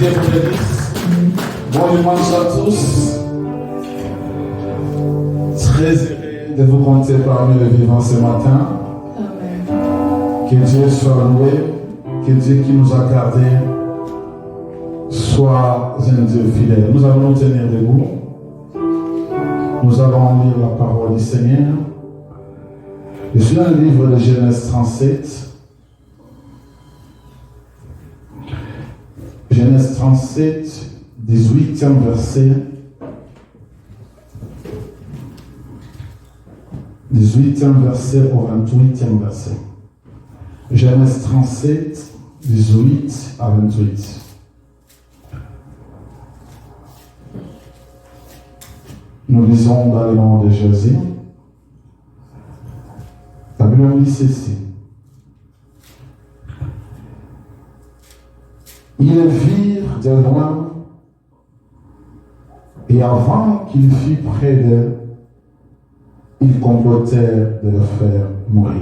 Dieu vous bénisse. Bon dimanche à tous. Très heureux de vous compter parmi les vivants ce matin. Amen. Que Dieu soit loué, que Dieu qui nous a gardés soit un Dieu fidèle. Nous allons nous tenir debout. Nous allons lire la parole du Seigneur. Je suis dans le livre de Genèse 37. Genèse 37, 18e verset. 18e verset au 28e verset. Genèse 37, 18 à 28. Nous lisons dans le nom de Jésus. La Bible dit ceci. Ils le virent de loin, et avant qu'il fût près d'eux, ils complotèrent de le faire mourir.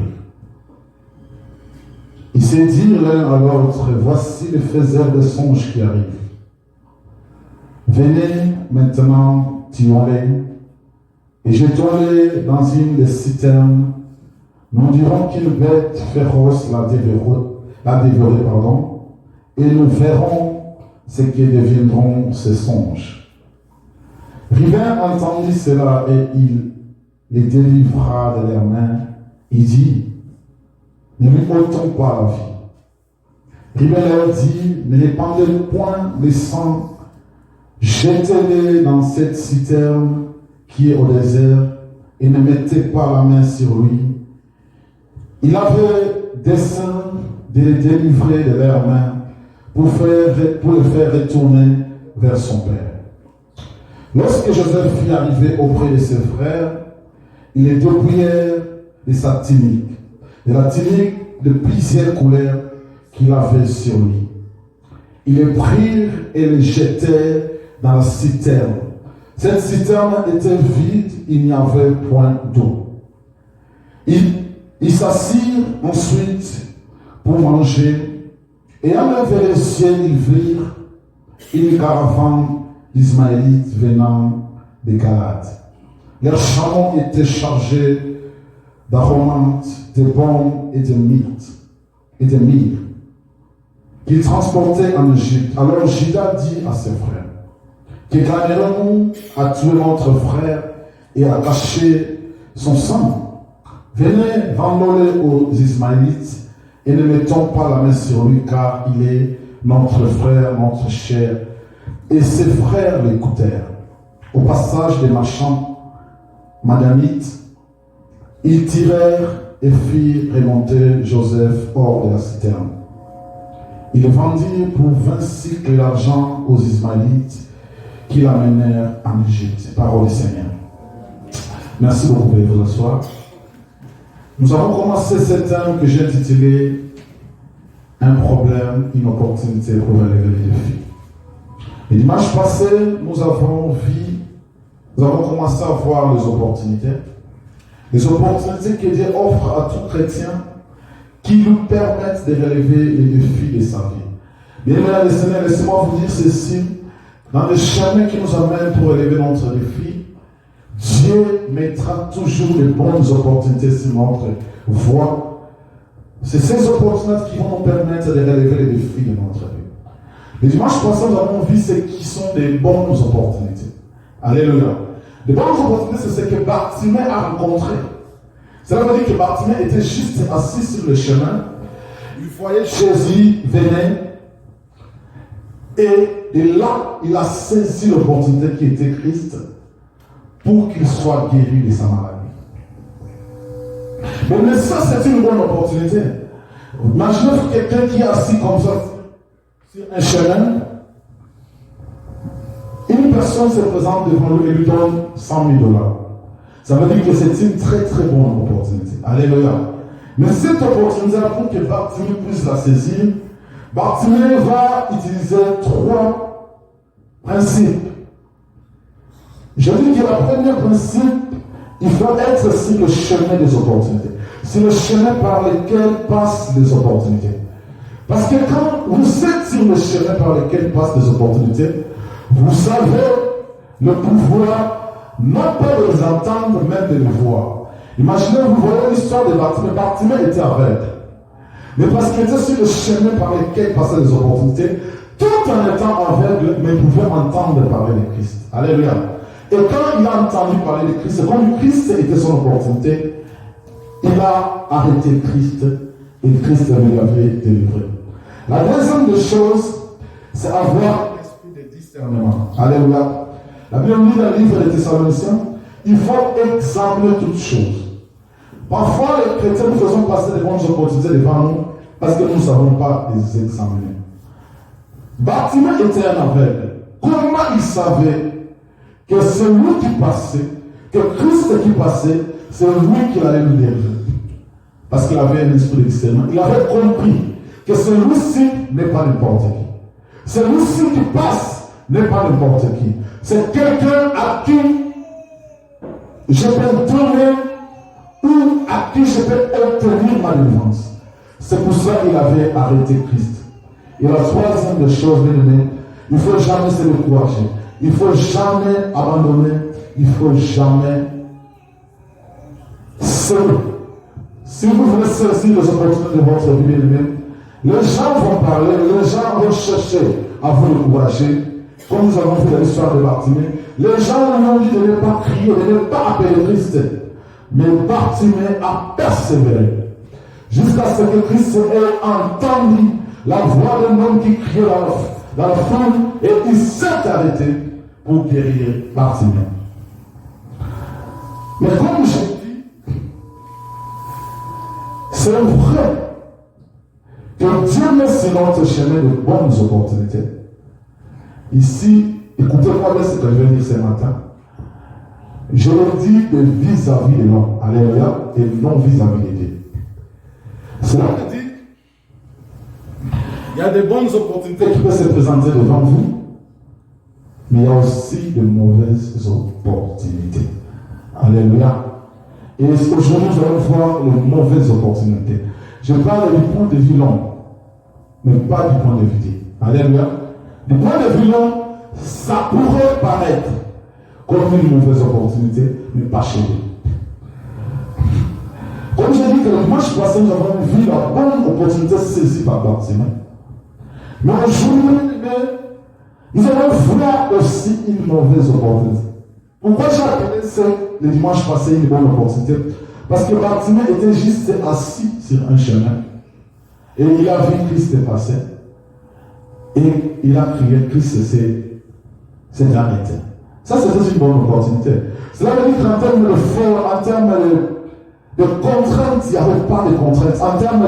Ils se dirent l'un à l'autre, voici le faiseur de songes qui arrive. Venez maintenant, tuons-les, et jetons-les dans une des citernes. Nous dirons qu'une bête féroce l'a dévoré, et nous verrons ce que deviendront ces songes. Reuben entendit cela et il les délivra de leurs mains. Il dit, ne lui ôtons pas la vie. Reuben leur dit, ne répandez point les sang, jetez-les dans cette citerne qui est au désert et ne mettez pas la main sur lui. Il avait dessein de les délivrer de leurs mains pour le faire retourner vers son père. Lorsque Joseph fut arrivé auprès de ses frères, ils les dépouillèrent de sa tunique, de la tunique de plusieurs couleurs qu'il avait sur lui. Ils les prirent et les jetèrent dans la citerne. Cette citerne était vide, il n'y avait point d'eau. Ils s'assirent ensuite pour manger, et en levant les yeux, ils virent une caravane d'Ismaélites venant de Galade. Leurs chameaux étaient chargés d'aromates, de baume et de myrrhe, qu'ils transportaient en Égypte. Alors Juda dit à ses frères, que gagnerons-nous à tuer notre frère et à cacher son sang? Venez, vendons-le aux Ismaélites et ne mettons pas la main sur lui, car il est notre frère, notre chair. Et ses frères l'écoutèrent. Au passage des marchands madamites, ils tirèrent et firent remonter Joseph hors de la citerne. Ils le vendirent pour 20 cycles d'argent aux Ismaélites qui l'amenèrent en Égypte. Parole du Seigneur. Merci beaucoup, vous pouvez vous asseoir. Nous avons commencé cet thème que j'ai intitulé un problème, une opportunité pour relever les défis. Le dimanche passé, nous avons commencé à voir les opportunités que Dieu offre à tout chrétien qui nous permettent de relever les défis de sa vie. Bien aimés, Seigneur, laissez-moi vous dire ceci, dans le chemin qui nous amène pour relever notre défi, Dieu mettra toujours les bonnes opportunités sur notre voie. C'est ces opportunités qui vont nous permettre de relever les défis de notre vie. Le dimanche passé, nous avons vu ce qui sont des bonnes opportunités. Alléluia. Les bonnes opportunités, c'est ce que Bartimée a rencontré. Cela veut dire que Bartimée était juste assis sur le chemin. Il voyait Jésus venir. Et de là, il a saisi l'opportunité qui était Christ pour qu'il soit guéri de sa maladie. Mais ça, c'est une bonne opportunité. Imaginez quelqu'un qui est assis comme ça sur un chemin. Une personne se présente devant lui et lui donne 100 000 $. Ça veut dire que c'est une très très bonne opportunité. Alléluia. Mais cette opportunité, pour que Bartimée puisse la saisir, Bartimée va utiliser 3 principes. Je dis que le premier principe, il faut être sur le chemin des opportunités. C'est le chemin par lequel passent les opportunités. Parce que quand vous êtes sur le chemin par lequel passent les opportunités, vous avez le pouvoir non pas de les entendre, mais de les voir. Imaginez, vous voyez l'histoire de Bartimée. Bartimée était aveugle. Mais parce qu'il était sur le chemin par lequel passaient les opportunités, tout en étant aveugle, mais il pouvait entendre parler de Christ. Alléluia. Et quand il a entendu parler de Christ, comme Christ était son opportunité, il a arrêté Christ et Christ lui avait délivré. La deuxième des choses, c'est avoir l'esprit de discernement. Alléluia. La Bible dit dans le livre des Thessaloniciens, il faut examiner toutes choses. Parfois, les chrétiens, nous faisons passer des bonnes opportunités devant nous parce que nous ne savons pas les examiner. Bartimée était un aveugle. Comment il savait que celui qui passait, que Christ qui passait, c'est lui qui allait lui délivrer? Parce qu'il avait un esprit de discernement. Il avait compris que celui-ci n'est pas n'importe qui. Celui-ci qui passe n'est pas n'importe qui. C'est quelqu'un à qui je peux donner ou à qui je peux obtenir ma délivrance. C'est pour ça qu'il avait arrêté Christ. Et la troisième des choses, bien aimé, il ne faut jamais se décourager. Il ne faut jamais abandonner. Il ne faut jamais se... Si vous voulez saisir les opportunités de votre vie, bien aimé, les gens vont parler, les gens vont chercher à vous décourager. Comme nous avons vu dans l'histoire de Bartimée, les gens lui ont dit de ne pas crier, de ne pas appeler Christ. Mais Bartimée a persévéré jusqu'à ce que Christ ait entendu la voix d'un homme qui criait dans la foule et il s'est arrêté pour guérir Bartimée. Mais comme je dis, c'est vrai que Dieu met sur notre chemin de bonnes opportunités. Ici, écoutez-moi bien ce que je vais dire ce matin. Je le dis de vis-à-vis de l'homme, alléluia, et non vis-à-vis de Dieu. Cela veut dire il y a des bonnes opportunités qui peuvent se présenter devant vous, mais il y a aussi de mauvaises opportunités. Alléluia. Et aujourd'hui, nous allons voir les mauvaises opportunités. Je parle du point de vue long, mais pas du point de vue Dieu. Alléluia. Du point de vue long, ça pourrait paraître comme une mauvaise opportunité, mais pas chez lui. Comme j'ai dit que le dimanche passé, nous avons vu la bonne opportunité saisie par Bartimée. Mais aujourd'hui, nous allons voir aussi une mauvaise opportunité. Pourquoi j'ai appelé ça le dimanche passé une bonne opportunité? Parce que Bartimée était juste assis sur un chemin. Et il a vu Christ passer. Et il a crié, Christ s'est arrêté. Ça, c'était une bonne opportunité. Cela veut dire qu'en termes de force, en termes de contraintes, il n'y avait pas de contraintes. En termes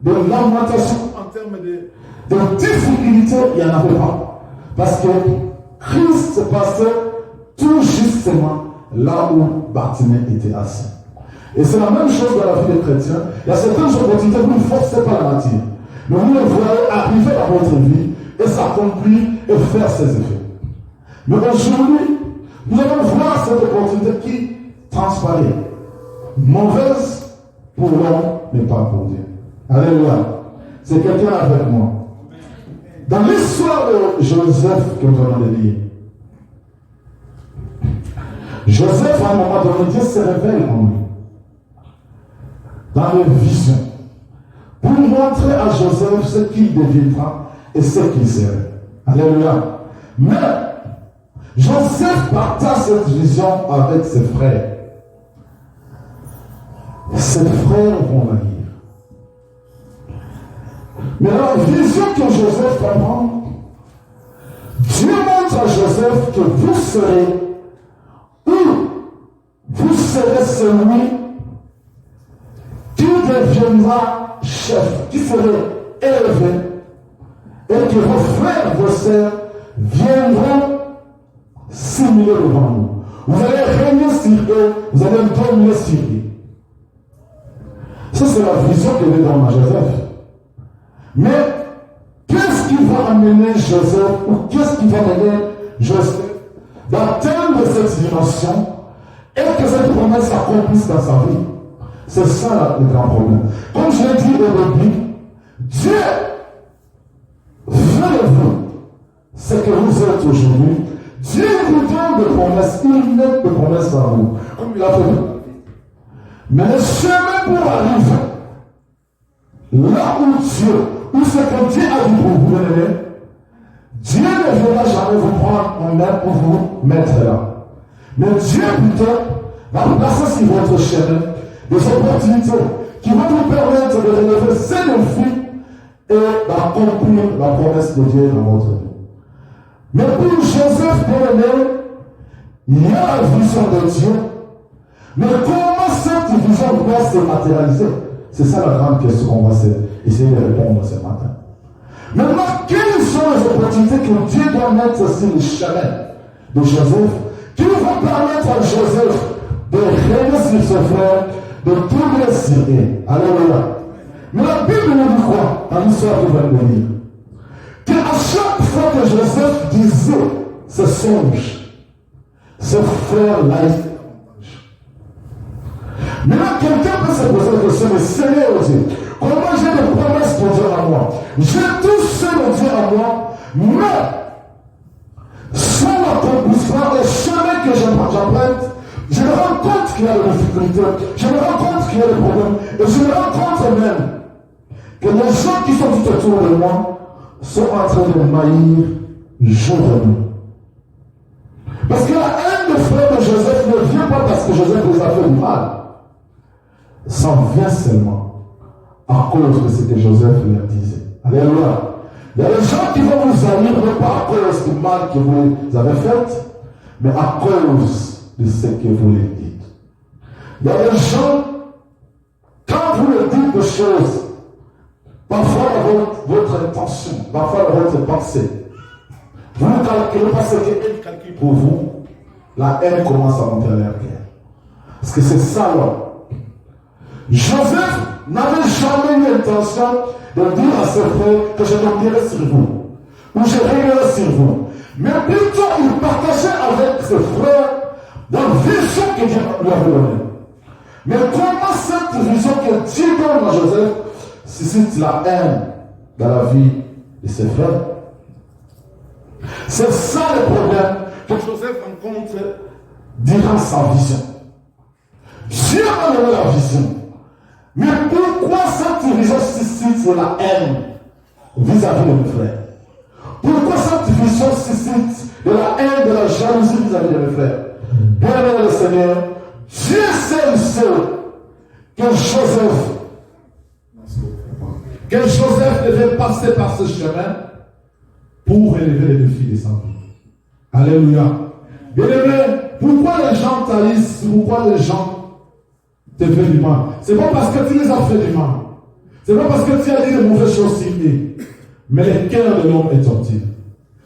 de lamentation, en termes de difficultés, il n'y en avait pas. Parce que Christ passait tout justement là où Bartimée était assis. Et c'est la même chose dans la vie des chrétiens. Il y a certaines opportunités que vous ne forcez pas la nature. Mais vous les voyez arriver dans votre vie et s'accomplir et faire ses effets. Mais aujourd'hui, nous allons voir cette opportunité qui transparaît. Mauvaise pour l'homme, mais pas pour Dieu. Alléluia. C'est quelqu'un avec moi. Dans l'histoire de Joseph que nous allons lire, Joseph, à un moment donné, Dieu se révèle en lui. Dans les visions. Pour montrer à Joseph ce qu'il deviendra et ce qu'il sera. Alléluia. Mais Joseph partage cette vision avec ses frères. Ses frères vont la lire. Mais la vision que Joseph va prendre, Dieu montre à Joseph que vous serez celui qui deviendra chef, qui serait élevé, et que vos frères, vos sœurs viendront simuler devant nous. Vous allez régner sur eux, vous allez dominer sur eux. Ça, c'est la vision que Dieu donne à Joseph. Mais qu'est-ce qui va amener Joseph, ou qu'est-ce qui va amener Joseph d'atteindre cette dimension et que cette promesse s'accomplisse dans sa vie? C'est ça le grand problème. Comme je l'ai dit au début, Dieu veut de vous ce que vous êtes aujourd'hui. Dieu vous donne des promesses, il met des promesses à vous, comme il a fait. Mais le chemin pour arriver là où Dieu, où ce que Dieu a dit pour vous, Dieu ne viendra jamais vous prendre en main pour vous mettre là. Mais Dieu plutôt va placer sur votre chemin des opportunités qui vont vous permettre de relever ces défis et d'accomplir la promesse de Dieu dans votre vie. Mais pour Joseph bien-aimé, il y a la vision de Dieu. Mais comment cette vision va se matérialiser? C'est ça la grande question qu'on va essayer de répondre ce matin. Maintenant, quelles sont les opportunités que Dieu doit mettre sur le chemin de Joseph, qui vont permettre à Joseph de régner sur ses frères, de tourner sur eux? Alléluia. Mais la Bible nous dit quoi dans l'histoire que vous allez lire? Qu'à chaque fois que Joseph disait ce songe, ses frères l'avaient. Maintenant, quelqu'un peut se poser la question, mais Seigneur Dieu, comment j'ai des promesses pour Dieu à moi? J'ai tout ce que Dieu à moi, mais sans l'accomplissement, le chemin que j'emprunte, je me rends compte qu'il y a des difficultés, je me rends compte qu'il y a des problèmes, et je me rends compte même que les gens qui sont tout autour de moi sont en train de m'haïr jour et nuit. Parce que la haine des frères de Joseph ne vient pas parce que Joseph les a fait du mal. Ça vient seulement à cause de ce que Joseph leur disait. Alléluia. Il y a des gens qui vont vous haïr, non pas à cause du mal que vous avez fait, mais à cause de ce que vous leur dites. Il y a des gens, quand vous leur dites des choses, parfois votre intention, parfois votre pensée, vous ne calculez pas ce qu'elle calcule pour vous, la haine commence à monter à l'arrière. Parce que c'est ça là. Joseph n'avait jamais eu l'intention de dire à ses frères que je dominirai sur vous, ou je régnerai sur vous. Mais plutôt il partageait avec ses frères la vision que Dieu lui avait donnée. Mais comment cette vision que Dieu donne à Joseph suscite la haine dans la vie de ses frères? C'est ça le problème que Joseph rencontre durant sa vision. Dieu a donné la vision. Mais pourquoi cette vision suscite la haine vis-à-vis de mes frères? Pourquoi cette vision suscite de la haine, de la jalousie vis-à-vis de mes frères? Bien-aimé le Seigneur, Dieu sait que Joseph devait passer par ce chemin pour relever les défis de sa vie. Alléluia. Bien-aimé, pourquoi les gens t'haïssent? Pourquoi les gens te font du mal? C'est pas parce que tu les as fait du mal. C'est pas parce que tu as dit de mauvaises choses sur eux. Mais le cœur de l'homme est tordu.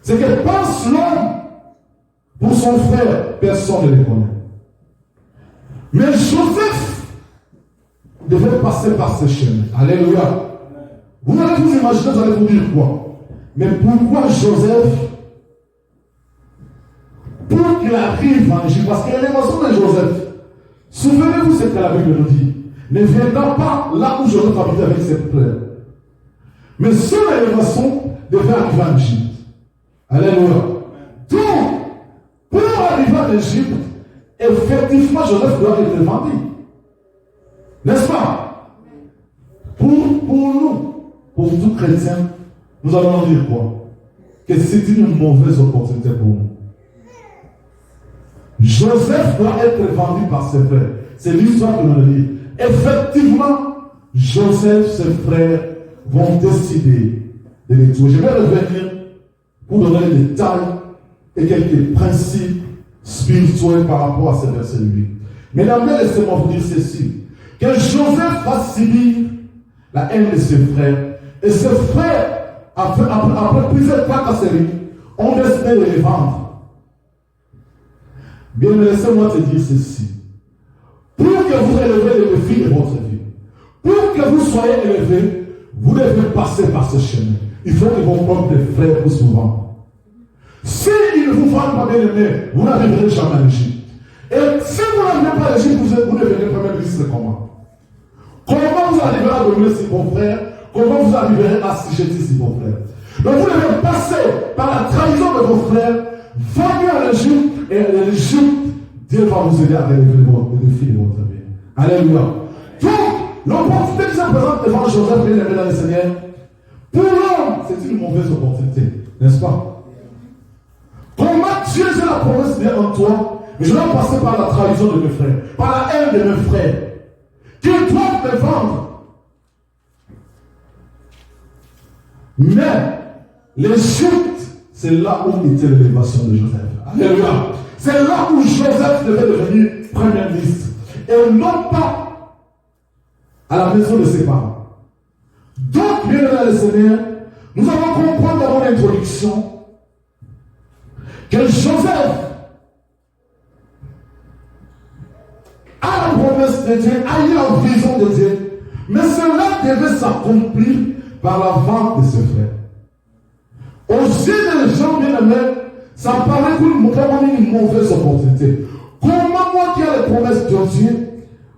C'est que pense l'homme pour son frère, personne ne le connaît. Mais Joseph devait passer par ce chemin. Alléluia. Vous allez vous imaginer, vous allez vous dire quoi? Mais pourquoi Joseph, pour qu'il arrive en Égypte, parce qu'il y a l'émotion de Joseph, souvenez-vous ce que la Bible nous dit. Ne viendra pas là où Joseph habitait avec ses frères. Mais son élévation devait arriver en Égypte. Alléluia. Donc, pour arriver en Égypte, effectivement, Joseph doit être vendu. N'est-ce pas? Pour nous, pour tout chrétien, nous allons dire quoi? Que c'est une mauvaise opportunité pour nous. Joseph doit être vendu par ses frères. C'est l'histoire que l'on lit. Effectivement, Joseph, ses frères vont décider de les tuer. Je vais revenir pour donner des détails et quelques principes spirituels par rapport à ces versets bibliques. Mais d'abord, laissez-moi vous dire ceci, que Joseph va subir la haine de ses frères, et ses frères, après plusieurs tracasseries, ont décidé de les vendre. Bien, laissez-moi te dire ceci. Pour que vous élevez les défis de votre vie, pour que vous soyez élevés, vous devez passer par ce chemin. Il faut que vos propres frères vous souvent. S'ils ne vous vendent pas bien aimé, vous n'arriverez jamais à l'Égypte. Et si vous n'arrivez pas à l'Égypte, vous devenez premier ministre comment? Comment vous arriverez à dominer sur vos frères? comment vous arriverez à assujettir vos frères. Donc vous devez passer par la trahison de vos frères, venir à l'Égypte, et à l'Égypte, Dieu va vous aider à relever le défi de votre vie. Alléluia. Donc, l'opportunité qui se présente devant Joseph, bien aimé dans le Seigneur, pour l'homme, c'est une mauvaise opportunité, n'est-ce pas? Comment Dieu, j'ai la promesse bien en toi, mais je dois passer par la trahison de mes frères, par la haine de mes frères, qui doivent me vendre. Mais l'Égypte, c'est là où était l'élévation de Joseph. Alléluia. C'est là où Joseph devait devenir premier ministre. Et non pas à la maison de ses parents. Donc, bien aimé le Seigneur, nous allons comprendre dans mon introduction que Joseph a la promesse de Dieu, a eu la vision de Dieu, mais cela devait s'accomplir par la vente de ses frères. Aux yeux des gens bien aimés, ça paraît comme une mauvaise opportunité. Comment moi qui ai les promesses de Dieu,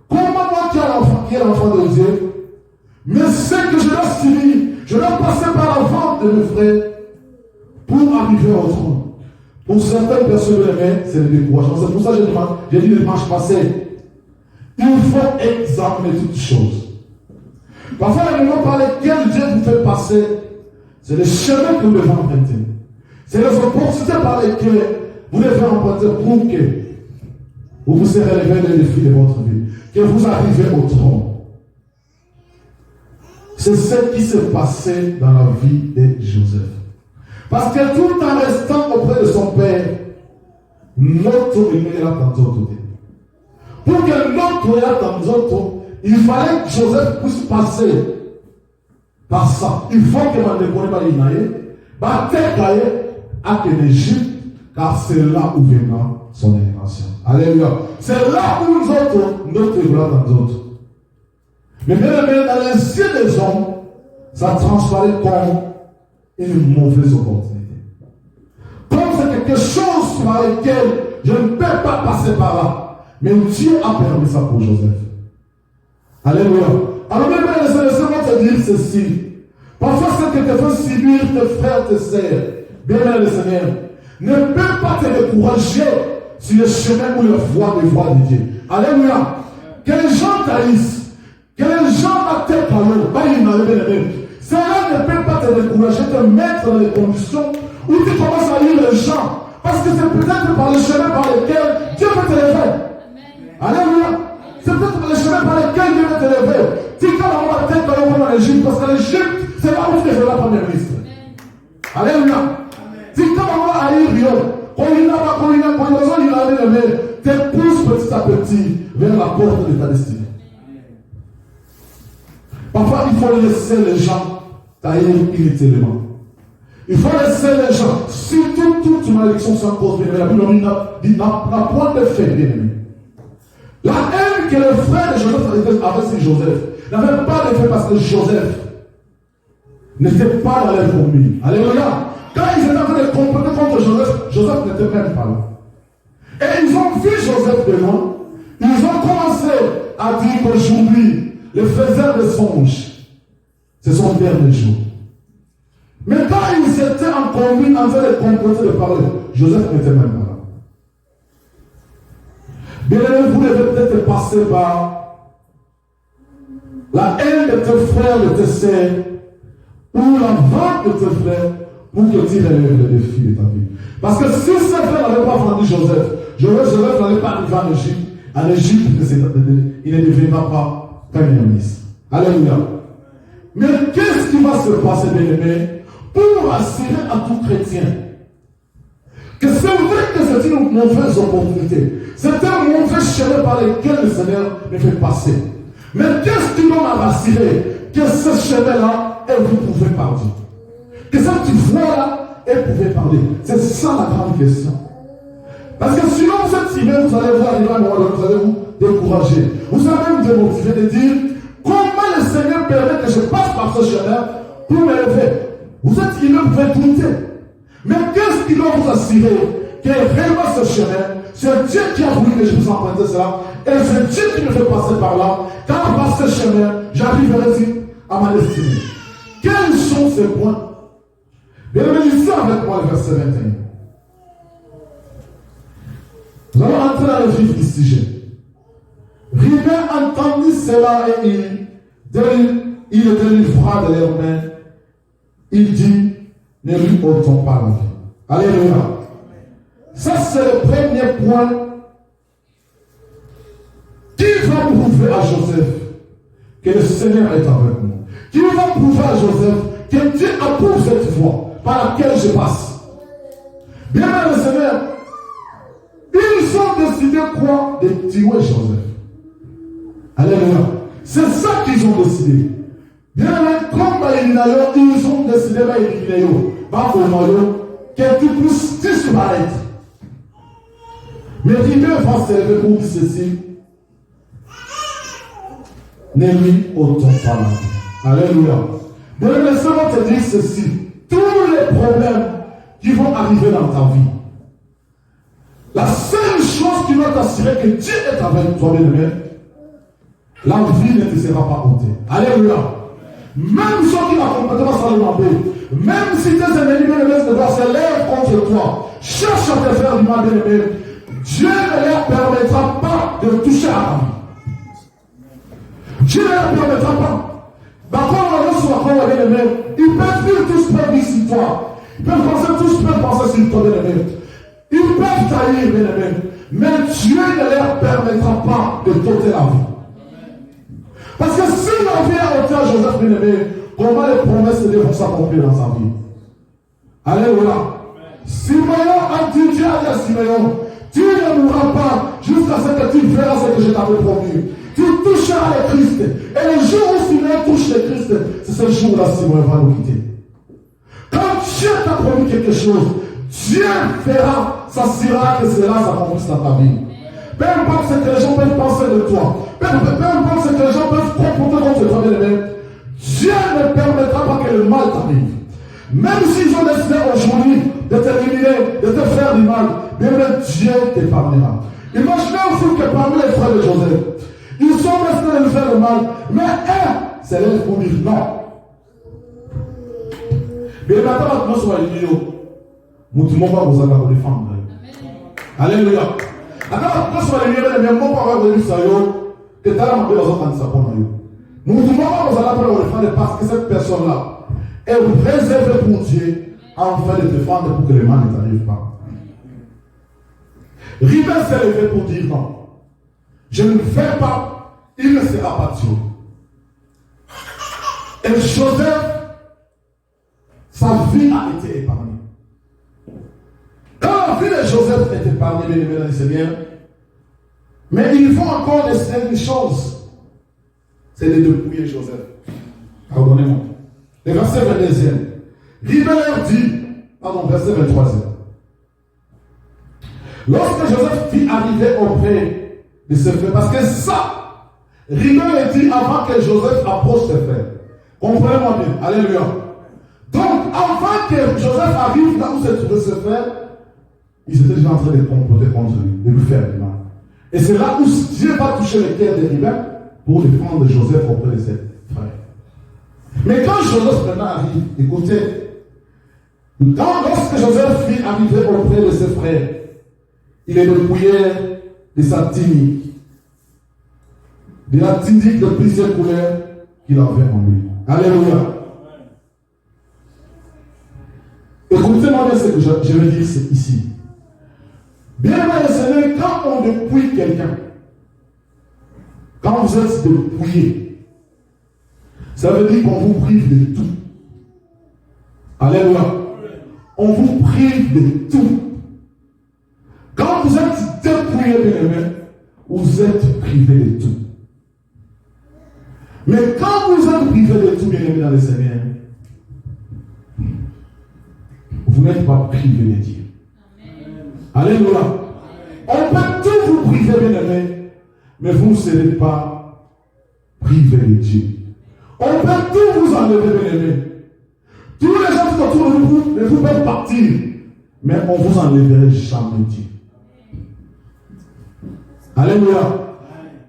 comment moi qui ai l'enfant de Dieu, mais c'est que je dois suivre, je dois passer par la vente de mes frères pour arriver au trône. Pour certaines personnes, c'est le découragement. C'est pour ça que j'ai dit le dimanche passé, il faut examiner toutes choses. Parfois, les moments par lesquels Dieu vous fait passer, c'est le chemin que vous devez emprunter. C'est les opportunités par lesquelles vous devez emprunter pour que vous vous serez relevé les défis de votre vie, que vous arrivez au trône. C'est ce qui s'est passé dans la vie de Joseph. Parce que tout en restant auprès de son père, notre est là dans notre côté. Pour que notre est dans notre, il fallait que Joseph puisse passer par ça. Il faut que l'on ne connaisse pas l'Inaïe, à l'Égypte, car c'est là où viendra son élévation. Alléluia. C'est là où nous autres, notre est là dans notre. Mais bien aimé, dans les yeux des hommes, ça transparaît comme une mauvaise opportunité. Comme c'est quelque chose par lequel je ne peux pas passer par là. Mais Dieu a permis ça pour Joseph. Alléluia. Alors bien aimé, laissez-moi te dire ceci. Parfois c'est que tu veux subir tes frères, tes sœurs. Bien aimé le Seigneur, ne peut pas te décourager sur le chemin ou la voie des voies de Dieu. Alléluia. Que les gens taillissent, que les gens attaquent à l'eau, cela ne peut pas te décourager, te mettre dans les conditions où tu commences à lire les gens. Parce que c'est peut-être par le chemin par lequel Dieu veut te lever. Alléluia. C'est peut-être par le chemin par lequel Dieu veut te lever. Tu vas avoir la tête dans l'Égypte, parce que l'Égypte, c'est là où tu es la première ministre. Alléluia. Tu vas avoir à lire, quand il a te pousse petit à petit vers la porte de ta destinée. Parfois, il faut laisser les gens tailler inutilement. Il faut laisser les gens, surtout toute malédiction sans cause, bien aimé. La Bible n'a point de fait, bien aimé. La haine que le frère de Joseph avait sur Joseph n'avait pas de fait parce que Joseph n'était pas dans les fourmis. Alléluia. Quand ils étaient en train de comploter contre Joseph, Joseph n'était même pas là. Et ils ont vu Joseph devant. Ils ont commencé à dire qu'aujourd'hui, le faiseur de songes, c'est son dernier jour. Mais quand ils étaient en train de comploter de parler, Joseph n'était même pas là. Bien aimé, vous devez peut-être passer par la haine de tes frères, de tes sœurs, ou la vente de tes frères, pour que tu relèves le défi de ta vie. Parce que si ces frères n'avaient pas vendu Joseph n'allait pas arriver en Égypte. En Égypte, il ne deviendra pas premier ministre. Alléluia. Mais qu'est-ce qui va se passer, bien aimé, pour assurer à tout chrétien que c'est vrai que c'est une mauvaise opportunité. C'est un mauvais chemin par lequel le Seigneur me fait passer. Mais qu'est-ce qui va me rassurer que ce chemin-là, vous pouvez parler. Que cette voie-là, vous pouvez parler. C'est ça la grande question. Parce que sinon vous êtes timide, vous allez voir arriver à un moment donné, vous allez vous décourager. Vous allez vous démotiver de dire comment le Seigneur permet que je passe par ce chemin pour m'élever. Vous êtes timide, vous pouvez douter. Mais qu'est-ce qui doit vous assurer que vraiment ce chemin, c'est Dieu qui a voulu que je vous emprunte cela, et c'est Dieu qui me fait passer par là. Quand on passe ce chemin, j'arriverai à ma destinée. Quels sont ces points? Bien aimé, lisez avec moi le verset 21. Nous allons entrer dans le vif du sujet. Ribin entendit cela et il le délivra de leurs mains. Il dit, ne lui ôtons pas la vie. Alléluia. Ça, c'est le premier point qui va prouver à Joseph que le Seigneur est avec nous. Qui va prouver à Joseph que Dieu approuve cette voie par laquelle je passe. Bien aimé le Seigneur, ils ont décidé quoi? De tuer Joseph. Alléluia. C'est ça qu'ils ont décidé. Bien aimé, comme ils ont décidé que tu puisses disparaître. Mais Ribin va servir pour dire ceci. Ne lui ôtons pas la vie. Alléluia. Bien aimé, laisse-moi te dire ceci. Tous les problèmes qui vont arriver dans ta vie, la seule chose qui va t'assurer que Dieu est avec toi, bien aimé, la vie ne te sera pas ôtée. Alléluia. Même ceux qui la complètement salement, même si tes ennemis bien aimés se lèvent contre toi, cherche à te faire du mal, bien aimé, Dieu ne leur permettra pas de toucher à la vie. Dieu ne leur permettra pas. Ils peuvent dire tous peuvent dire sur toi. Ils peuvent penser tous peuvent penser sur toi, bien aimé. Ils peuvent tailler, bien aimé. Mais Dieu ne leur permettra pas de t'ôter la vie. Parce que si la vie a ôté à Joseph, bien aimé, comment les promesses de Dieu vont s'accomplir dans sa vie? Alléluia. Simeon a dit, Dieu a dit à Simeon, tu ne mourras pas jusqu'à ce que tu verras ce que je t'avais promis. Tu toucheras le Christ. Et le jour où Simeon touche le Christ, c'est ce jour-là Simeon va nous quitter. Quand Dieu t'a promis quelque chose, Dieu fera, s'assurera que cela s'accomplisse dans ta vie. Peu importe ce que les gens peuvent penser de toi, peu importe ce que les gens peuvent comporter contre toi, bien aimé, Dieu ne permettra pas que le mal t'arrive. Même s'ils ont décidé aujourd'hui de t'éliminer, de te faire du mal, bien aimé, Dieu t'épargnera. Imaginez-vous que parmi les frères de Joseph, ils sont restés de lui faire le mal, mais un s'élève pour dire non. Mais maintenant, nous sommes à l'union. Nous ne pouvons pas vous en défendre. Alléluia. Alors, nous sommes à l'union, mais nous ne pouvons pas avoir de lui, que tu as la dans un nous ne pouvons pas vous en défendre parce que cette personne-là est réservée pour Dieu afin de te défendre pour que le mal ne t'arrive pas. Ribin s'est levé pour dire non. Je ne vais pas, il ne sera pas tué. Et Joseph, sa vie a été épargnée. Quand la vie de Joseph est épargnée, bien aimé dans le Seigneur, mais il faut encore essayer une chose, c'est de dépouiller Joseph. Pardonnez-moi. Le verset 22e. Ribin leur dit, verset 23e. Lorsque Joseph fit arriver auprès de ses frères, parce que ça, Ribin le dit avant que Joseph approche ses frères. Comprenez-moi bien. Alléluia. Donc, avant que Joseph arrive là où se trouvaient ses frères, ils étaient déjà en train de comploter contre lui, de lui faire du mal. Et c'est là où Dieu va toucher le cœur de Ribin pour défendre Joseph auprès de ses frères. Mais quand Joseph maintenant arrive, écoutez, lorsque Joseph fit arriver auprès de ses frères, il est dépouillé de sa tunique, de la tunique de plusieurs couleurs qu'il avait en lui. Alléluia. Écoutez-moi bien ce que je veux dire ici. Bien aimé Seigneur, quand on dépouille quelqu'un, quand vous êtes dépouillé, ça veut dire qu'on vous prive de tout. Alléluia. On vous prive de tout. Quand vous êtes dépouillé, bien aimé, vous êtes privé de tout. Mais quand vous êtes privé de tout, bien aimé dans le Seigneur, vous n'êtes pas privé de Dieu. Alléluia. On peut tout vous priver, bien aimé, mais vous ne serez pas privé de Dieu. On peut tout vous enlever, bien aimé. Tous les gens qui sont autour de vous, mais vous pouvez partir, mais on ne vous enlèverait jamais Dieu. Alléluia.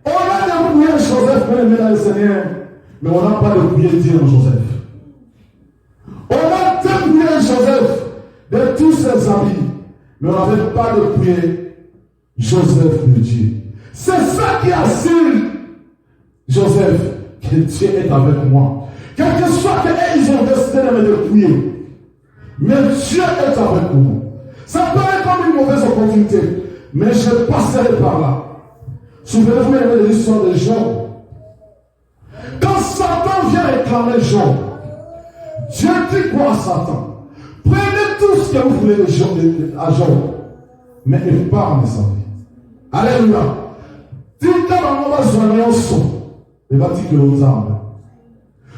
On a dépouillé Joseph, bien aimé dans le Seigneur, mais on n'a pas dépouillé Dieu en Joseph. On a dépouillé Joseph de tous ses amis, mais on n'avait pas dépouillé Joseph de Dieu. C'est ça qui assure Joseph que Dieu est avec moi. Quel que soit qu'ils ont décidé de me dépouiller, mais Dieu est avec nous. Ça peut être comme une mauvaise opportunité, mais je passerai par là. Souvenez-vous de l'histoire de Job. Quand Satan vient réclamer Job, Dieu dit quoi à Satan? Prenez tout ce que vous voulez à Job, mais épargnez sa vie. Alléluia. Dites qu'on va soigner un son. Il va dire que l'on armes.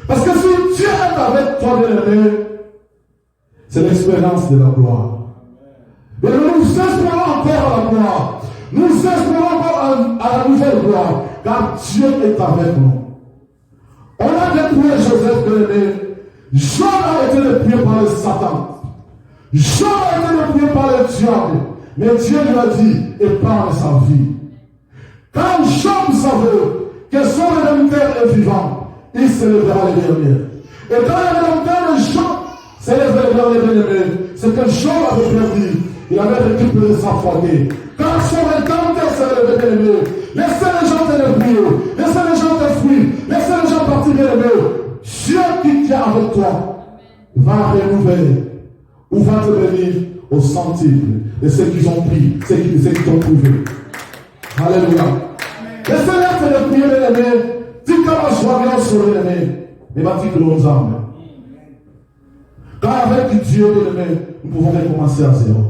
Parce que si Dieu est avec toi, bien-aimé, c'est l'expérience de la gloire. Et nous espérons encore à la gloire. Nous espérons encore à la nouvelle gloire. Car Dieu est avec nous. On a dépouillé Joseph, bien-aimé. Job a été dépouillé par le Satan. Job a été dépouillé par le diable. Mais Dieu lui a dit, épargne sa vie. Quand Job savait que son rédempteur est vivant, il s'élèvera les derniers. Et quand le rédempteur de Job s'élèvera les derniers, c'est que Job avait perdu. Il avait récupéré sa foyer. Quand son rédempteur s'élèvera les derniers, laissez les gens te dépouiller, laissez les gens te fuir, laissez les gens partir les derniers. Dieu qui tient avec toi va renouveler ou va te bénir au centime de ceux qui ont pris, ceux qui ont prouvé. Alléluia. Laissez-les te dépouiller les derniers. Dis que la joie vient sur les derniers. Mais va dire que l'on âme. Car avec Dieu, nous pouvons recommencer à zéro.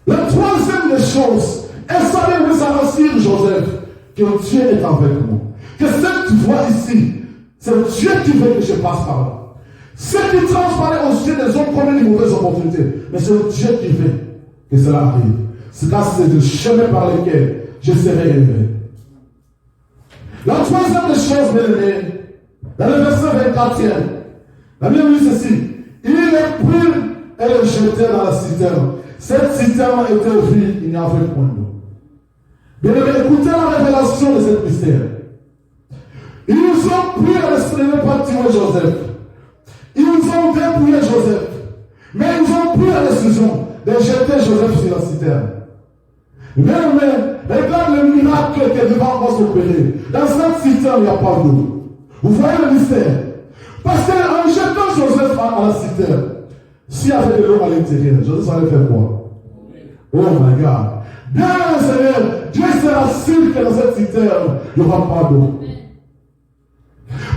La troisième des choses, elle savait vous rassure Joseph que Dieu est avec nous. Que cette voie ici, c'est Dieu qui veut que je passe par là. Ce qui transparaît aux yeux des hommes comme une mauvaise opportunité. Mais c'est Dieu qui veut que cela arrive. C'est le chemin par lequel je serai élevé. La troisième des choses, bien aimé, dans le verset 24, la Bible dit ceci: il est pris et le jeté dans la citerne. Cette citerne était vide, il n'y avait point d'eau. Bien aimé, écoutez la révélation de cette mystère. Ils ont pris et ne pas tuer Joseph. Ils ont dépouillé Joseph. Mais ils ont pris la décision de jeter Joseph sur la citerne. Mais regarde le miracle que devant va s'opérer. Dans cette citerne, il n'y a pas d'eau. Vous voyez le mystère? Parce qu'en jetant Joseph à la citerne, s'il y avait de l'eau à l'intérieur, Joseph allait faire quoi? Oh my God. Bien, Seigneur, Dieu sera sûr que dans cette citerne, il n'y aura pas d'eau.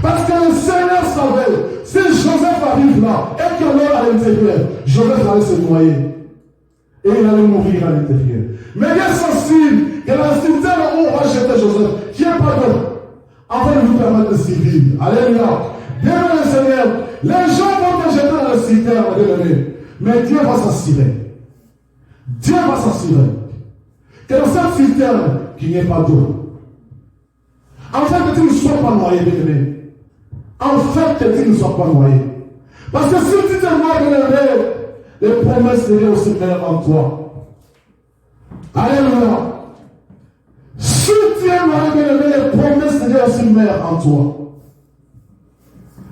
Parce que le Seigneur savait, si Joseph arrive là et qu'il y a l'eau à l'intérieur, Joseph allait se noyer. Et il allait mourir à l'intérieur. Mais il est sensible que la citerne où on va jeter Joseph, qui n'est pas d'eau, afin de nous permettre de survivre. Alléluia. Bien, le Seigneur, les gens vont te jeter dans la citerne, mais Dieu va s'assurer. Dieu va s'assurer que dans cette citerne, qu'il n'y ait pas d'eau. En fait, que tu ne sois pas noyé, bien-aimé. En fait, que tu ne sois pas noyé. Parce que si tu te noies, bien-aimé, les promesses de Dieu aussi meurent en toi. Alléluia. Si tu es noyé, bien-aimé, les promesses de Dieu aussi meurent en toi.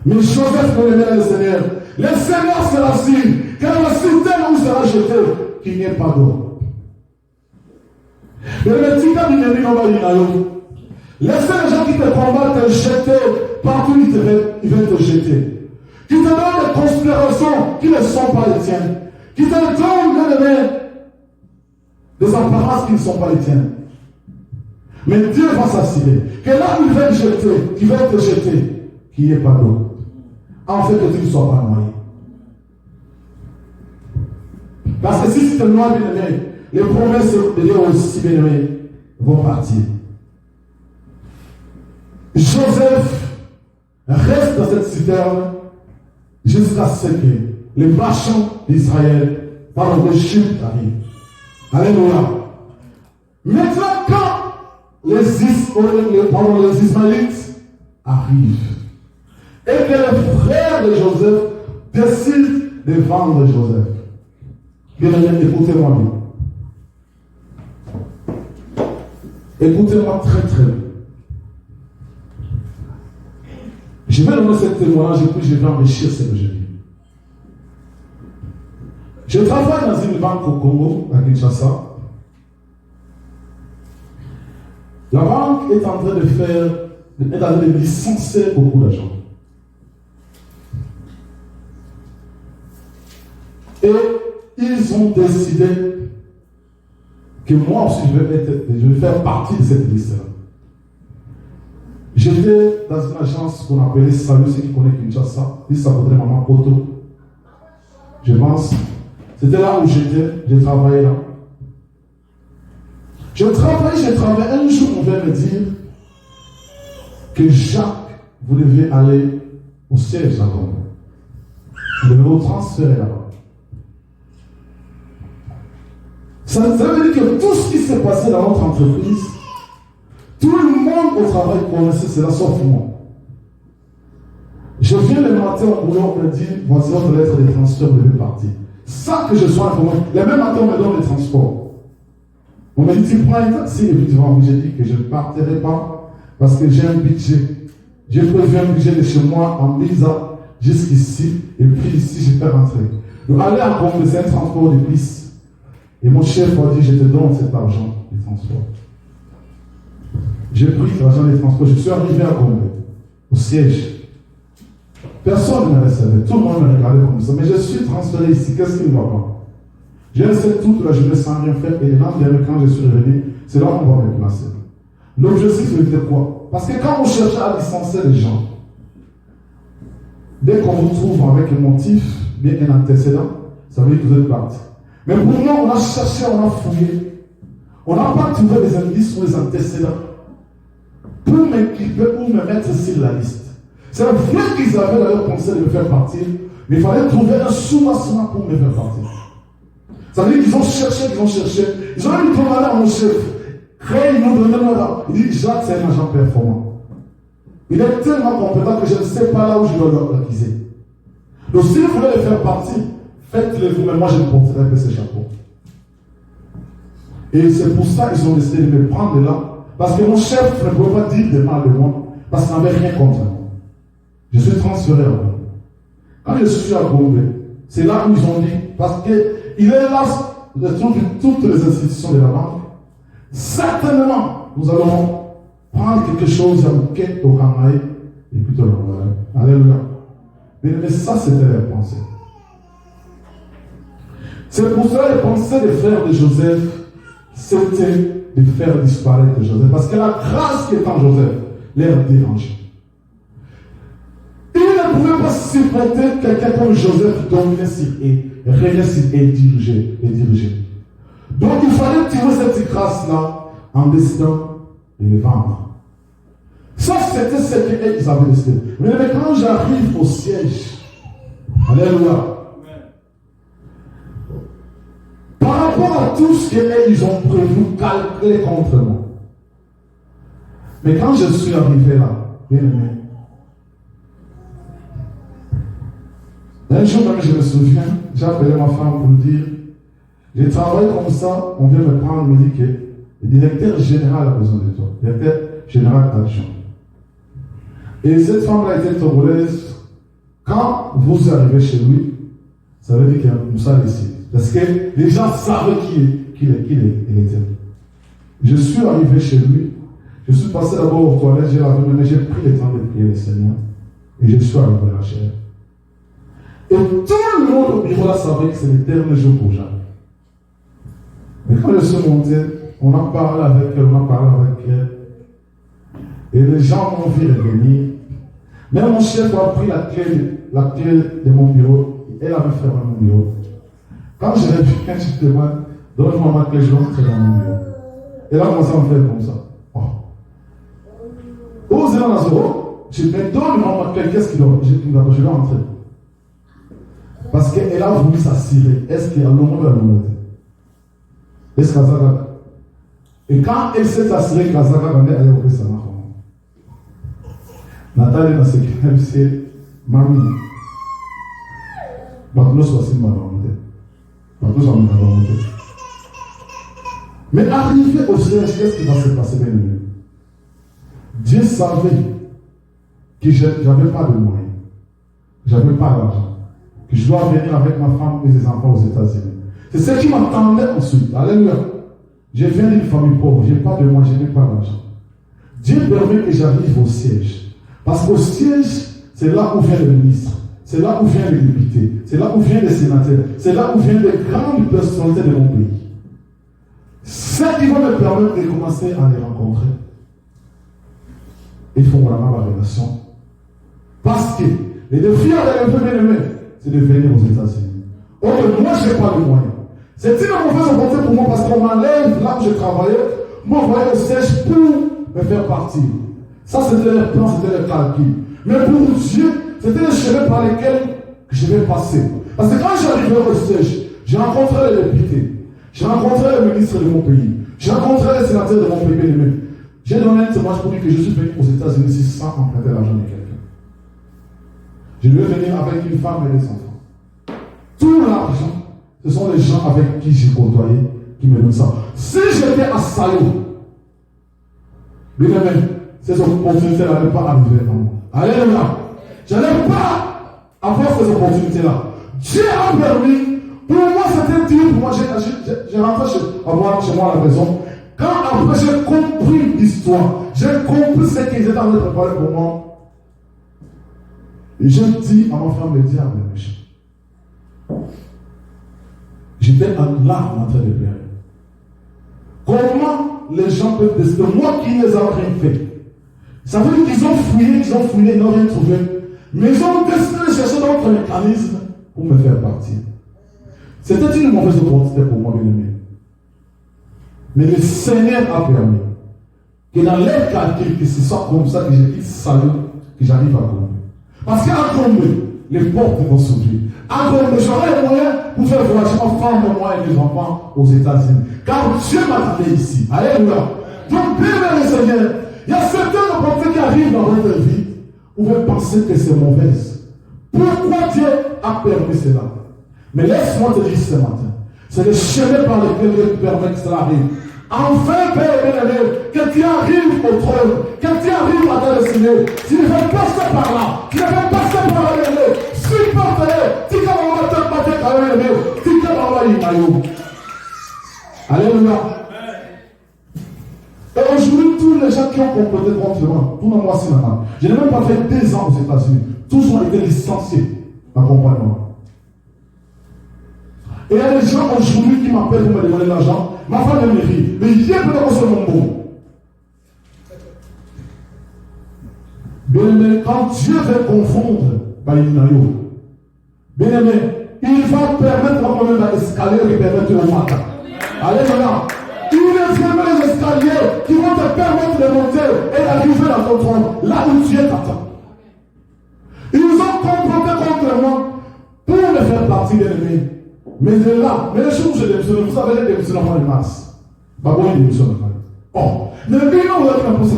Mais Joseph, bien-aimé, le Seigneur, le Seigneur sera sûr que dans la citerne où sera jeté, qu'il n'y ait pas d'eau. Mais le titre du ennemi, on va dire, laissez les gens qui te combattent te jeter partout où ils veulent te jeter. Qui te donnent des considérations qui ne sont pas les tiennes. Qui te donnent des apparences qui ne sont pas les tiennes. Mais Dieu va s'assurer que là où ils veulent jeter, qu'ils veulent te jeter, qu'il n'y ait pas d'eau. En fait, que tu ne sois pas noyé. Parce que si tu te noies, bien-aimé, les promesses de Dieu aussi, bien-aimé, vont partir. Joseph reste dans cette citerne jusqu'à ce que les marchands d'Israël, par l'Égypte, arrivent. Alléluia. Maintenant, quand les Ismaélites arrivent et que les frères de Joseph décident de vendre Joseph, bien aimé, écoutez-moi bien. Écoutez-moi très très bien. Je vais donner ce témoignage et puis je vais enrichir ce que je dis. Je travaille dans une banque au Congo, à Kinshasa. La banque est en train de licencier beaucoup d'agents. Et ils ont décidé que moi aussi je vais faire partie de cette liste-là. J'étais dans une agence qu'on appelait Salut, ceux qui connaissent Kinshasa. Ils s'appelait Maman Poto. Je pense. C'était là où j'ai travaillé là. Je travaillais. Un jour, on vient me dire que Jacques, vous devez aller au siège là-bas. Vous devez vous transférer là-bas. Ça veut dire que tout ce qui s'est passé dans notre entreprise, tout le monde au travail connaissait cela, sauf moi. Je viens le matin au boulot, on me dit, voici votre lettre de transfert, vous devez partir. Ça que je sois informé. Le même matin, on me donne le transport. On me dit, tu prends un taxi, et puis tu vas. J'ai dit que je ne partirai pas parce que j'ai un budget. J'ai prévu un budget de chez moi en visa jusqu'ici, et puis ici, je peux rentrer. Donc, aller à Gombe, c'est un transport de bus. Et mon chef m'a dit, je te donne cet argent de transport. J'ai pris l'argent des transports, je suis arrivé à Gombe, au siège. Personne ne me recevait, tout le monde me regardait comme ça. Mais je suis transféré ici, qu'est-ce qui ne va pas? J'ai resté toute la journée sans rien faire, et le lendemain, quand je suis revenu, c'est là qu'on va me placer. L'objectif était quoi? Parce que quand on cherche à licencier les gens, dès qu'on vous trouve avec un motif, bien un antécédent, ça veut dire que vous êtes parti. Mais pour nous, on a cherché, on a fouillé. On n'a pas trouvé des indices sur les antécédents pour m'équiper, pour me mettre sur la liste. C'est vrai qu'ils avaient d'ailleurs pensé de me faire partir, mais il fallait trouver un soubassement pour me faire partir. Ça veut dire qu'ils ont cherché. Ils ont même demandé à mon chef. Ils m'ont donné leur rapport. Il dit, Jacques, c'est un agent performant. Il est tellement compétent que je ne sais pas là où je dois l'accuser. Donc si vous voulez le faire partir, faites-le vous, mais moi je ne porterai pas ce chapeau. Et c'est pour ça qu'ils ont décidé de me prendre là, parce que mon chef ne pouvait pas dire de mal de moi, parce qu'il n'avait rien contre moi. Je suis transféré à Gombe. Quand je suis à Gombe, c'est là où ils ont dit, parce qu'il est là de toutes les institutions de la banque, certainement nous allons prendre quelque chose à Mouquet, au Kamaï, et puis au Kamaï. Alléluia. Mais ça, c'était la pensée. C'est pour ça que les pensées des frères de Joseph, c'était de faire disparaître Joseph. Parce que la grâce qui est en Joseph les dérangeait. Ils ne pouvaient pas supporter quelqu'un comme Joseph dominer sur eux, régner sur eux et diriger. Donc il fallait tirer cette grâce-là en décidant de les vendre. Ça, c'était ce qu'ils avaient décidé. Mais quand j'arrive au siège, alléluia, par rapport à tout ce qu'ils ont prévu, calculé contre moi. Mais quand je suis arrivé là, bien aimé, un jour même, je me souviens, j'ai appelé ma femme pour me dire, j'ai travaillé comme ça, on vient me prendre, me dit que le directeur général a besoin de toi, le directeur général adjoint. Et cette femme-là était togolaise. Quand vous arrivez chez lui, ça veut dire qu'il y a Moussa ici. Parce que les gens savaient qu'il était. Je suis arrivé chez lui, je suis passé d'abord aux toilettes, j'ai pris le temps de prier le Seigneur, et je suis arrivé à la chair. Et tout le monde au bureau là savait que c'est le dernier jour pour Jacques. Mais quand je suis monté, on a parlé avec elle, et les gens m'ont vu revenir. Même mon chef a pris la clé de mon bureau, et elle avait fermé mon bureau. Quand je reviens, je demande, donne-moi ma clé, je vais entrer dans mon bureau. Et là, on commence à me faire comme ça. Osez dans la zone, je me donne-moi ma clé, qu'est-ce qu'il doit? Je vais entrer. Parce qu'elle a voulu s'assurer, est-ce qu'il y a l'homme ou l'homme? Est-ce qu'elle a? Et quand elle s'est assurée qu'elle a, elle a ouvert sa main. Nathalie, dans ce qu'elle c'est mamie. Nous sommes aussi malheureux. Mais arrivé au siège, qu'est-ce qui va se passer, bien aimé? Dieu savait que je n'avais pas de moyens, j'avais pas d'argent, que je dois venir avec ma femme et ses enfants aux États-Unis. C'est ce qui m'attendait ensuite. Alléluia. Je viens d'une famille pauvre, je n'ai pas de moyens, je n'ai pas d'argent. Dieu permet que j'arrive au siège. Parce qu'au siège, c'est là où vient le ministre, c'est là où viennent les députés, c'est là où viennent les sénateurs, c'est là où viennent les grandes personnalités de mon pays. Ce qui va me permettre de commencer à les rencontrer. Il faut vraiment ma relation. Parce que les défis à l'élever, bien aimé, c'est de venir aux États-Unis. Or, moi, je n'ai pas de moyens. C'est une mauvaise opportunité pour moi parce qu'on m'enlève là où je travaillais, m'envoyer au siège pour me faire partir. Ça, c'était leur plan, c'était leur calcul. Mais pour Dieu, c'était le chemin par lequel je vais passer. Parce que quand j'arrivais au siège, j'ai rencontré les députés, j'ai rencontré le ministre de mon pays, j'ai rencontré les sénateurs de mon pays bien-aimé. J'ai donné un témoignage pour dire que je suis venu aux États-Unis sans emprunter l'argent de quelqu'un. Je devais venir avec une femme et des enfants. Tout l'argent, ce sont les gens avec qui j'ai côtoyé qui me donnent ça. Si j'étais à Sayo, bien aimé, ces opportunités-là ne pas arriver à moi. Alléluia. Je n'aime pas avoir ces opportunités-là. Dieu a permis. Pour moi, c'était dur. Pour moi, j'ai rentré chez moi à la maison. Quand après j'ai compris l'histoire, j'ai compris ce qu'ils étaient en train de préparer pour moi. Et j'ai dit à ma femme, le diable, j'étais en larmes en train de pleurer. Comment les gens peuvent décider, moi qui ne les ai rien fait? Ça veut dire qu'ils ont fouillé, ils n'ont rien trouvé. Mais ils ont décidé de chercher d'autres mécanismes pour me faire partir. C'était une mauvaise opportunité pour moi, bien aimé. Mais le Seigneur a permis que dans les calculs, que ce soit comme ça que j'ai dit salut, que j'arrive à Gombe. Parce qu'à Gombe, les portes vont s'ouvrir. À Gombe, j'aurai les moyens pour faire voyager ma femme, moi et mes enfants aux États-Unis. Car Dieu m'a appelé ici. Alléluia. Donc, bien le Seigneur, il y a certaines opportunités qui arrivent dans votre vie. Vous pouvez penser que c'est mauvaise. Pourquoi Dieu a permis cela? Mais laisse-moi te dire ce matin, c'est le chemin par lequel Dieu permet que cela arrive. Enfin, Père bien-aimé, que tu arrives au trône, que tu arrives à ta destinée. Tu ne veux passer par là, tu ne veux passer par là, bien-aimé. Supporte-les, tu vas avoir ta patate à bien-aimé, tu vas avoir une maillot. Alléluia. Et aujourd'hui, tous les gens qui ont complété contre moi, tout le monde c'est normal. Je n'ai même pas fait 2 ans aux États-Unis. Tous ont été licenciés, accompagnement. Et il y a des gens aujourd'hui qui m'appellent pour me demander de l'argent. Ma femme me rit. Mais il y a peut-être aussi mon bon. Bien aimé, quand Dieu veut confondre, bien aimé, il va permettre quand même l'escalier qui permet de matin. Alléluia. Il ferme les escaliers qui vont te permettre de monter et d'arriver dans ton trône, là où Dieu t'attend. Ils ont comploté contre moi pour me faire partie de l'ennemi. Mais de là, mais les choses je démissionne, vous savez, les démissionnes en mois de mars. Bah, bon, il démissionne. Oh, mais bien, on va faire pour ça.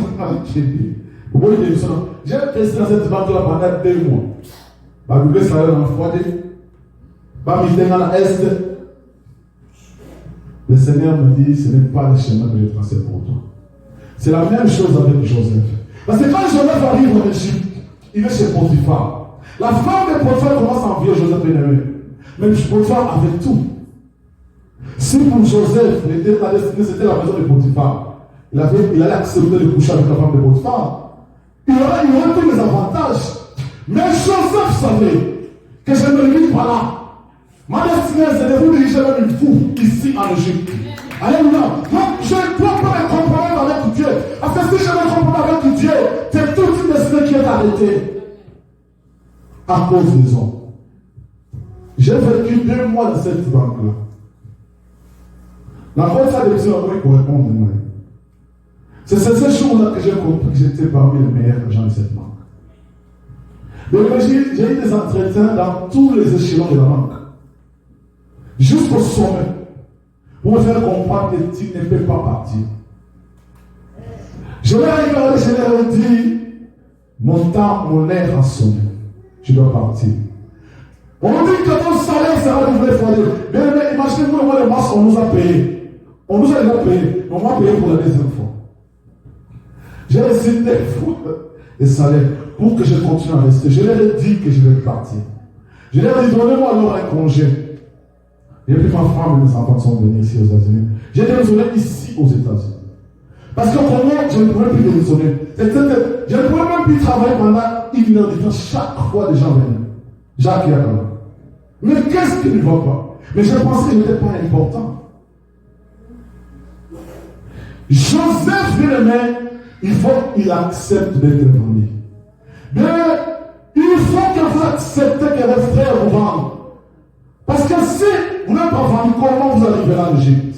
Bon, il démissionne. J'ai testé dans cette banque-là pendant 2 mois. Bah, vous voulez savoir dans la foyer. Bah, il était dans l'Est. Le Seigneur me dit, ce n'est pas le chemin que j'ai tracé pour toi. C'est la même chose avec Joseph. Parce que quand Joseph arrive en Égypte, il est chez Potiphar. La femme de Potiphar commence à envier Joseph bien-aimé. Mais Potiphar avait tout. Si pour Joseph, la destinée c'était la maison de Potiphar, il allait accepter de coucher avec la femme de Potiphar. Il aurait tous les avantages. Mais Joseph savait que je ne le vis pas là. Ma destinée, c'est de vous diriger vers une fou ici en Égypte. Alléluia. Donc, je ne dois pas me compromettre avec Dieu. Parce que si je me compromets avec Dieu, c'est toute une destinée qui est arrêtée. À cause des hommes. J'ai vécu 2 mois dans cette banque-là. La fois ça devait avoir correspondre. C'est ce jour-là que j'ai compris que j'étais parmi les meilleurs gens de cette banque. Donc, j'ai eu des entretiens dans tous les échelons de la banque. Jusqu'au sommet. Pour me faire comprendre que tu ne peux pas partir. Je vais arriver à je leur dit, mon temps, mon air a sonné. Je dois partir. On dit que ton salaire sera doublé fois 2. Mais imaginez-vous le mois de mars, on nous a payé. On nous a déjà payé. On va payer pour la deuxième fois. J'ai décidé et salaire pour que je continue à rester. Je leur ai dit que je vais partir. Je leur ai dit, donnez-moi alors un congé. Et puis ma femme et mes enfants sont venus ici aux États-Unis. J'ai démissionné ici aux États-Unis. Parce qu'au Congo, je ne pouvais plus démissionner. Je ne pouvais même plus travailler pendant 1 heure de temps. Chaque fois, des gens venaient. Jacques et Yakama. Mais qu'est-ce qui ne va pas? Mais je pensais qu'il n'était pas important. Joseph, bien-aimé, il faut qu'il accepte d'être vendu. Mais il faut que vous acceptez que les frères vous vendent. Parce que si vous n'êtes pas vendu, comment vous arriverez en Égypte?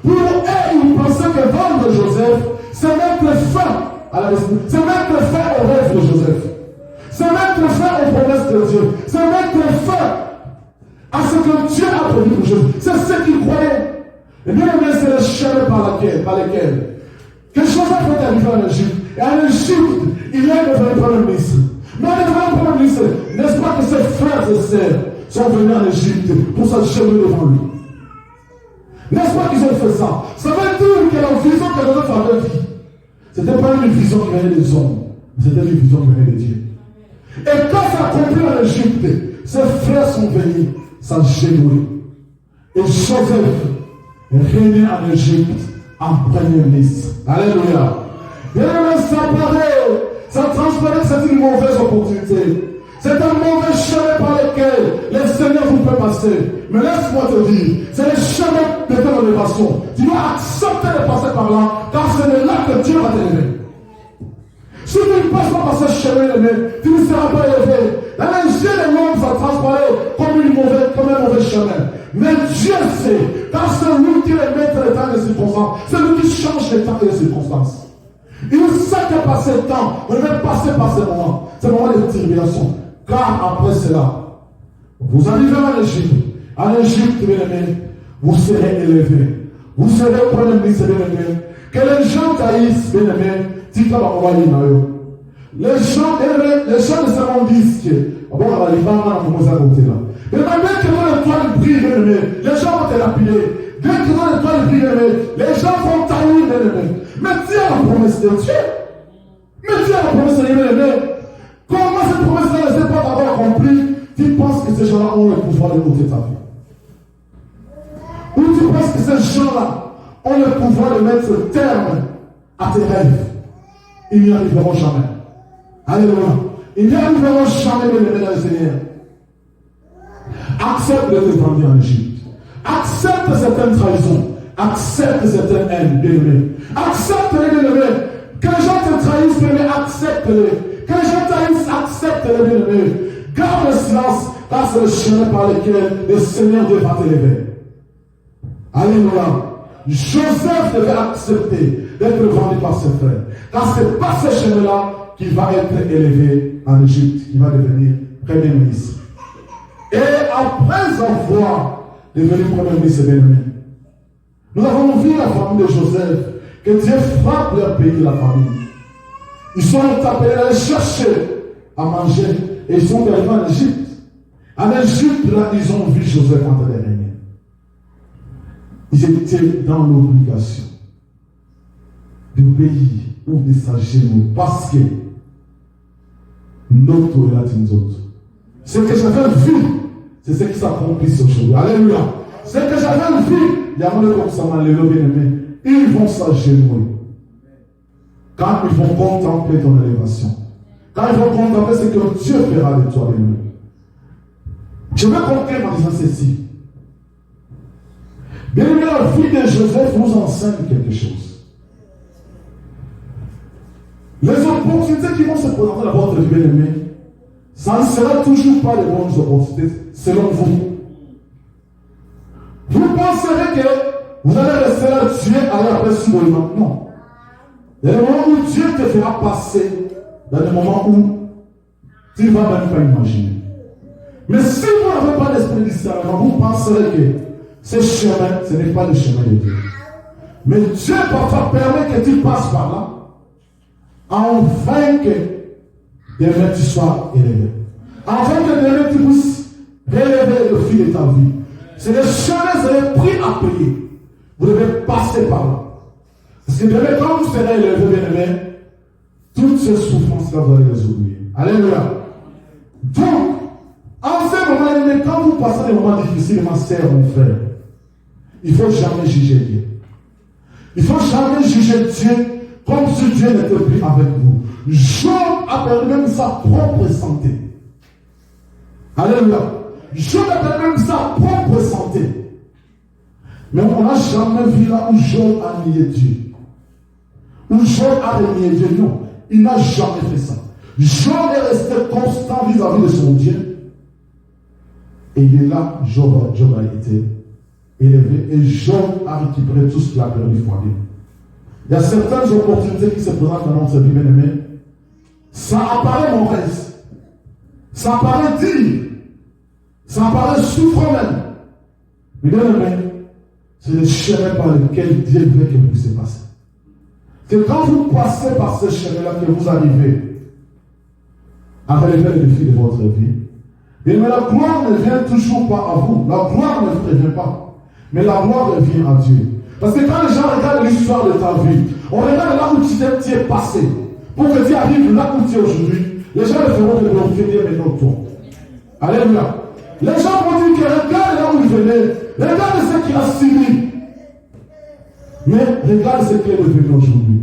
Pour eux, ils pensaient que vendre Joseph, c'est mettre fin à la destinée. C'est mettre fin au rêve de Joseph. C'est mettre fin aux promesses de Dieu. C'est mettre fin à ce que Dieu a prévu pour Joseph. C'est ce qu'ils croyaient. Et bien, c'est le chemin par lesquels que Joseph est arrivé en Égypte. Et en Égypte, il est devenu premier ministre. Mais en devenant premier ministre, n'est-ce pas que ses frères et sœurs sont venus en Égypte pour s'acheter devant lui? N'est-ce pas qu'ils ont fait ça? Ça veut dire que la vision que Joseph avait vue, ce n'était pas une vision qui venait des hommes, mais c'était une vision qui venait de Dieu. Et quand ça a accompli en Égypte, ses frères sont venus s'agenouiller. Et Joseph régnait en Égypte en premier ministre. Alléluia. Bien aimé, ça transparaît que c'est une mauvaise opportunité. C'est un mauvais chemin par lequel le Seigneur vous fait passer. Mais laisse-moi te dire, c'est le chemin de ton élévation. Tu dois accepter de passer par là, car c'est là que Dieu va t'élever. Si tu ne passes pas par ce chemin, tu ne seras pas élevé. La magie des hommes, ça transparaît comme un mauvais chemin. Mais Dieu sait, car c'est lui qui est maître des temps et des circonstances. C'est lui qui change les temps et les circonstances. Il sait que par ce temps, vous devez passer par ces moments de tribulation. Car après cela, vous arrivez en Égypte. En Égypte, bien aimé, vous serez élevé. Vous serez premier ministre, bien aimé. Que les gens taillissent, bien aimé, les gens de ce monde disent que, bon, on va commencer à compter là. Mais dès que dans l'étoile brille, bien aimé, les gens vont te lapider. Dès que dans l'étoile brille, bien aimé, les gens vont tailler, bien aimé. Mais Dieu a la promesse de Dieu. Mais Dieu a la promesse de Dieu, bien aimé. Comment cette promesse-là ne s'est pas d'abord accomplie? Tu penses que ces gens-là ont le pouvoir de ôter ta vie? Ou tu penses que ces gens-là ont le pouvoir de mettre terme à tes rêves? Ils n'y arriveront jamais. Alléluia. Ils n'y arriveront jamais, bien aimé dans le Seigneur. Accepte de te vendre en Égypte. Accepte certaines trahisons. Accepte certaines haines, bien aimé. Accepte-les, bien aimé. Que les gens te trahissent, bien aimé, accepte-les. Que les gens trahissent, accepte-les, bien aimé. Garde le silence, car c'est le chemin par lequel le Seigneur va t'élever. Alléluia. Joseph devait accepter d'être vendu par ses frères. Car c'est par ce chemin-là qu'il va être élevé en Égypte, qu'il va devenir premier ministre. Et après avoir devenu premier ministre, bien aimé, nous avons vu la famille de Joseph, que Dieu frappe leur pays de la famille. Ils sont appelés à aller chercher à manger et ils sont arrivés en Égypte. En Égypte, là, ils ont vu Joseph en train de régner. Ils étaient dans l'obligation d'obéir ou de s'agenouiller parce que notre est nous autres. Ce que j'avais vu, c'est ce qui s'accomplit aujourd'hui. Alléluia. Ce que j'avais vu, il y a un comme ça, les bien-aimés, ils vont s'agenouiller. Quand ils vont contempler ton élévation. Quand ils vont contempler ce que Dieu fera de toi, bien-aimé. Je vais conclure en disant ceci. Bien-aimé, la vie de Joseph nous enseigne quelque chose. Les opportunités qui vont se présenter dans votre vie, bien-aimé, ça ne sera toujours pas les bonnes opportunités, selon vous. Vous penserez que vous allez rester là, Dieu allait après soudainement. Non. Il y a des moments où Dieu te fera passer dans des moments où tu ne vas même pas imaginer. Mais si vous n'avez pas l'esprit discernement, vous penserez que ce chemin, ce n'est pas le chemin de Dieu. Mais Dieu parfois permet que tu passes par là, afin que demain tu sois élevé. Afin que demain tu puisses relever le fil de ta vie. C'est le chemin, c'est le prix à payer. Vous devez passer par là. Parce que demain, quand vous serez élevé, bien aimé, toutes ces souffrances-là, vous allez les oublier. Alléluia. Donc, en ce moment, quand vous passez des moments difficiles, ma sœur, mon frère, il ne faut jamais juger Dieu. Il ne faut jamais juger Dieu comme si Dieu n'était plus avec vous. Job a perdu même sa propre santé. Alléluia. Job a perdu même sa propre santé. Mais on n'a jamais vu là où Job a nié Dieu. Où Job a renié Dieu. Non, il n'a jamais fait ça. Job est resté constant vis-à-vis de son Dieu. Et il est là, Job a été élevé. Et Job a récupéré tout ce qu'il a perdu fois Dieu. Il y a certaines opportunités qui se présentent dans notre vie, bien aimé. Ça apparaît mauvaise. Ça apparaît digne. Ça apparaît souffrant même. Mais bien aimé, c'est le chemin par lequel Dieu veut que vous puissiez passer. Que quand vous passez par ce chemin-là, que vous arrivez à relever les défis de votre vie, mais la gloire ne vient toujours pas à vous. La gloire ne vous revient pas. Mais la gloire revient à Dieu. Parce que quand les gens regardent l'histoire de ta vie, on regarde là où tu es passé. Pour que tu arrives là où tu es aujourd'hui, les gens le feront de glorifier Dieu maintenant toi. Alléluia. Les gens vont dire que regarde là où il venait. Regarde ce qu'il a subi. Mais regarde ce qu'il est devenu aujourd'hui.